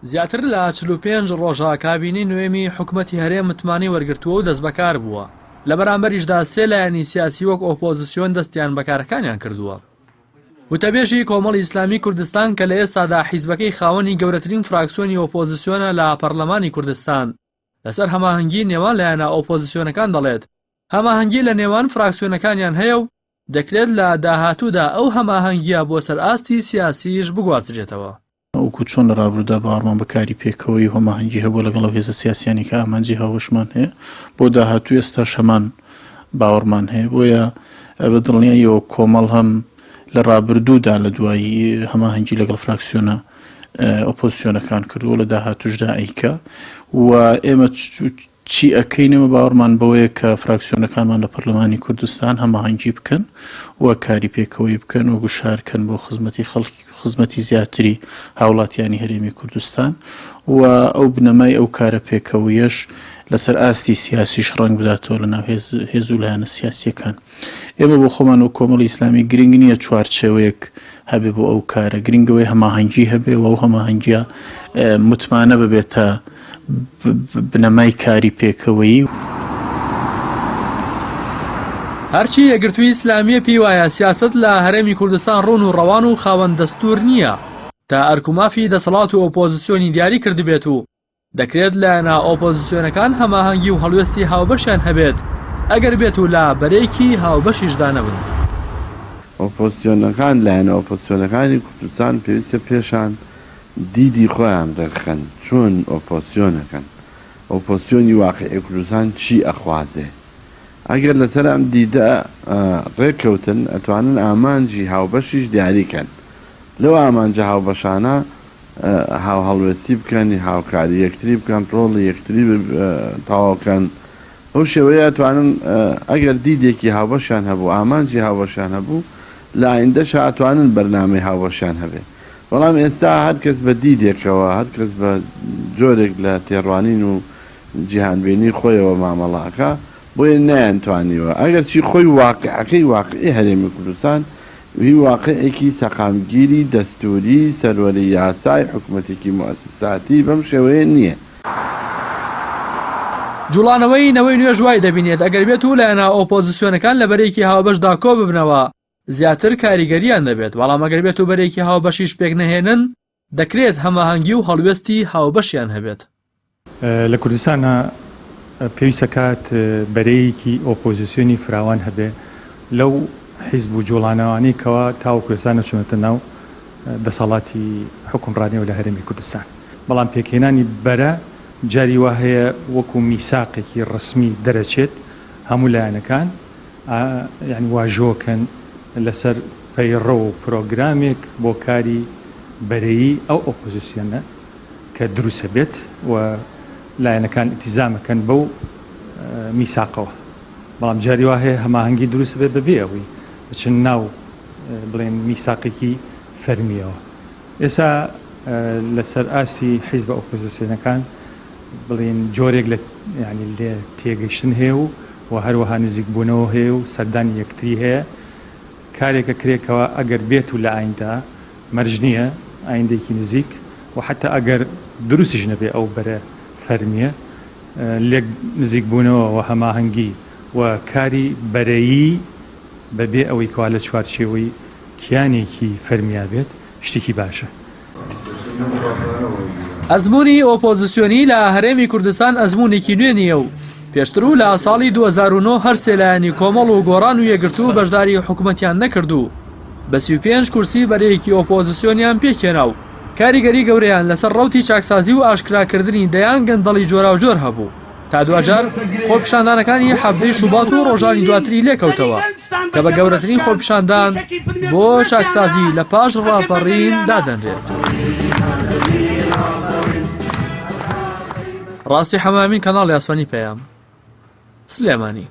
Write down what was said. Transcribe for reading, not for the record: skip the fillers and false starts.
زیاتر لە 45 ڕۆژە کابینەی نوێمی حکوومەتی هەرێم متمانەی وەرگرتووە و دەست بەکار بووە. لە بەرامبەریشدا سێ لایەنی سیاسی وەک ئۆپۆزیسیۆن دەستیان بەکارەکانیان کردووە. وتەبێژی کۆمەڵی ئیسلامی کوردستان کە لە ئێستادا حیزبەکەی خاوەنی گەورەترین فراکسیۆنی ئۆپۆزیسیۆنە لە پەرلەمانی کوردستان لەسەر هەماهەنگی نێوان لایەنە ئۆپۆزیسیۆنەکان دەڵێت هەماهەنگی لە نێوان فراکسیۆنەکانیان هەیە و دەکرێت لە داهاتوودا ئەو هەماهەنگیە بۆ سەر ئاستی سیاسیش بگواچرێتەوە. وەکو چۆن لە ڕابردوودا باوەڕمان بەکاری پێکەوەی هەماهەنگی هەبوو لەگەڵ هێزە سیاسیانی کە ئامانجی هاوشمان هەیە بۆ داهاتوو ئێستا شەمان باوەڕمان هەیە بۆیە بە دڵنیاییەوە کۆمەڵ هەم لە ڕابردوودا لە دوایی هەماهەنگی لەگەڵ فراکسیۆنە ئۆپۆزیسیۆنەکان کردووە لە داهاتووشدا ئەیکە و ئێمە چی ئەەکەینەوە باوەڕمان بەوەیە کە فراکسیۆنەکانمان لە پەرلەمانی کوردستان هەماهەنگی بکەن و کاری پێکەوەی بکەن و گوشارکەن بۆ خزمەتی زیاتری هاوڵاتیانی هەرێمی کوردستان و ئەو بنەمای ئەو کارە پێکەوەیەش لەسەر ئاستی سیاسیش ڕەنگ بداتەوە لە ناو هێز و لایەنە سیاسیەکان. ئێمە بۆ خۆمان و کۆمەڵی ئیسلامی گرنگ نییە چوارچێوەیەک هەبێ بۆ ئەو کارە، گرنگەوەی هەماهەنگی هەبێ و ئەو هەماهەنگیە متمانە ببێتە بنەمای کاری پێکەوەیی. هەرچی یەکگرتووی ئیسلامیە پێی وایە سیاست لە هەرێمی کوردستان ڕوون و ڕەوان و خاوەن دەستوور نییە تا ئەرکومافی دەسەڵات و ئۆپۆزیسیۆنی دیاری کردبێت و دەکرێت لایەنە ئۆپۆزیسیۆنەکان هەماهەنگی و هەڵوێستی هاوبەشیان هەبێت ئەگەر بێت و لە بەرەیەکی هاوبەشیشدا نەبن. ئۆپۆزیسیۆنەکان لایەنە ئۆپۆزیسیۆنەکانی کوردستان پێویستە پێشان دیدی خۆیان دەرخەن چۆن ئۆپۆزیسیۆنەکەن، ئۆپۆزیسیۆنی واقعی کوردستان چی ئەخوازێ. ئەگەر لەسەر ئەم دیدە ڕێککەوتن ئەتوانن ئامانجی هاوبەشیش دیاریکەن، لەو ئامانجە هاوبەشانە هاو هەڵوێستی بکەنی هاوکاری یەکتری بکەن، ڕۆڵی یەکتری تەواوکەن. ئەو شێوەیە ئەتوانن ئەگەر دیدێکی هاوبەشیان هەبوو ئامانجی هاوبەشیان هەبوو لە ئایندەش ئەتوانن بەرنامەی هاوبەشیان هەبێ. بەڵام ئێستا هەرکەس بە دیدێکەوە هەرکەس بە جۆرێک لە تێڕوانین و جیهانبینی خۆیەوە مامەڵاکە بۆیە نەیانتوانیوە ئەگەر چی خۆی واقعەکەی واقعی هەرێمی کوردستان وی واقعێکی سەقامگیری دەستوری سەروەری یاسای حکوومەتێکی موسساتی بەم شێوەیە نییە. جوڵانەوەی نەوەی نوێژ وای دەبینێت ئەگەر بێت و لایەنە ئۆپۆزیسیۆنەکان لە بەرەیەکی هاوبەشدا کۆ ببنەوە زیاتر کاریگەریان دەبێت، بەڵام ئەگەر بێت و بەرەیەکی هاوبەشیش پێک نەهێنن دەکرێت هەماهەنگی و هەڵوێستی هاوبەشیان هەبێت. لە کوردستانە پێویستە کات بەرەیەکی ئۆپۆزیسیۆنی فراوان هەبێ لەو حیزب و جوڵانەوانی کەوا تاو کوردستانە چونەتە ناو دەسەڵاتی حکومڕانیەوە لە هەرێمی کوردستان. بەڵام پێکهێنانی بەرە جاری وا هەیە وەکو میساقێکی ڕسمی دەرەچێت هەموو لایەنەکان یعنی واژۆکەن لەسەر پەیڕە و پرۆگرامێک بۆ کاری بەرەیی ئەو ئۆپۆزیسیۆنە کە دروستە بێت و لایەنەکان ئیتیزامەکەن بەو میساقەوە. بەڵام جاری وا هەیە هەماهەنگی دروست بێت بەبێ ئەوەی بچن ناو بڵێن میساقێکی فەرمیەوە. ئێستا لەسەر ئاسی حیزبە ئۆپۆزیسیۆنەکان بڵێن جۆرێک لە ینی لێ تێگەیشتن هەیە و هەروەها نزیکبوونەوە هەیە و سەردانی یەکتری هەیە. کارێکە کرێکەوە ئەگەر بێت و لە ئایندا مەرج نییە ئایندێکی نزیک و حتا ئەگەر دروستیش نەبێ ئەو بەرە فەرمیە لێک نزیکبوونەوە و هەماهەنگی و کاری بەرەیی بەبێ ئەوەی کوا لە چوارچێوەی کیانێکی فەرمیا بێت شتێکی باشە. ئەزمموی ئۆپۆزیسیۆنی لە هەرێمی کوردستان ئەزمموونێکی نوێ نییە و پێشتر و لە ساڵی 2009 هەر سێلایەنی کۆمەڵ و گۆڕان و یەکگرتوو بەشداری حکوومەتیان نەکردو بە 35 کورسی بەرەیەکی ئۆپۆزیسیۆنیان پێکێنا و کاریگەری گەورەیان لەسەر ڕەوتی چاکسازی و ئاشکراکردنی دەیان گەندەڵی جۆرا و جۆر هەبوو تا دوجار خۆپیشاندانەکانی هەفتەی شوبات و ڕۆژانی دواتری لێکەوتەوە کە بە گەورەترین خۆپیشاندان بۆ چاکسازی لە پاش ڕاپەڕین دادەنرێت. ڕاستی حەمامین کەناڵی ئاسمانی پێیام سلێمانی.